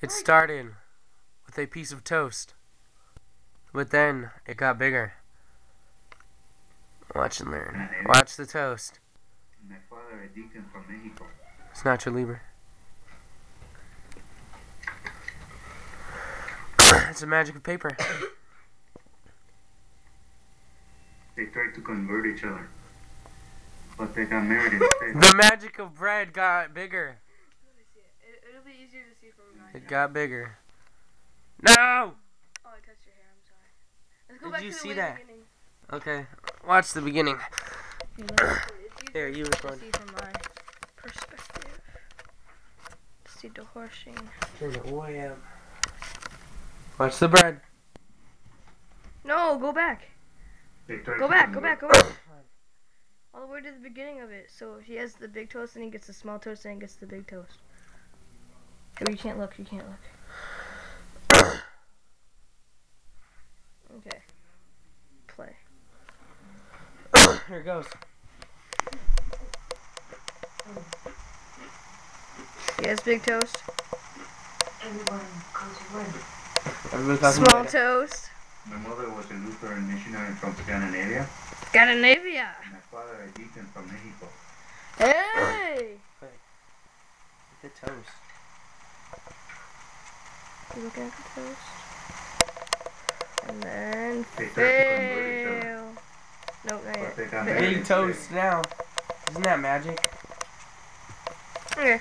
It started with a piece of toast, but then it got bigger. Watch and learn. Watch the toast. My father, a deacon from Mexico. It's Nacho Libre. It's a magic of paper. They tried to convert each other, but they got married instead. The magic of bread got bigger. Let me see it. It'll be easier to see from my It got bigger. No! Oh, I touched your hair. I'm sorry. Let's go Did back you to the see way that? beginning. Okay, watch the beginning. It's easier There, you to record. see from my perspective. See the horsing. Turn it way up. Watch the bread. No, go back. They tried Go to back. Go convert- back. Go back. All the way to the beginning of it. So he has the big toast, and he gets the small toast, and he gets the big toast. Oh, you can't look. You can't look. Okay. Play. Here it goes. He has big toast. Everybody Small toast. My mother was a Lutheran missionary from Scandinavia. Scandinavia. My father, a deacon from Mexico. Hey! The toast. You looking at the toast? And then They tried to convert each other, fail. Nope, not but yet. they got Fail. married Big instead. toast now. Isn't that magic? Okay.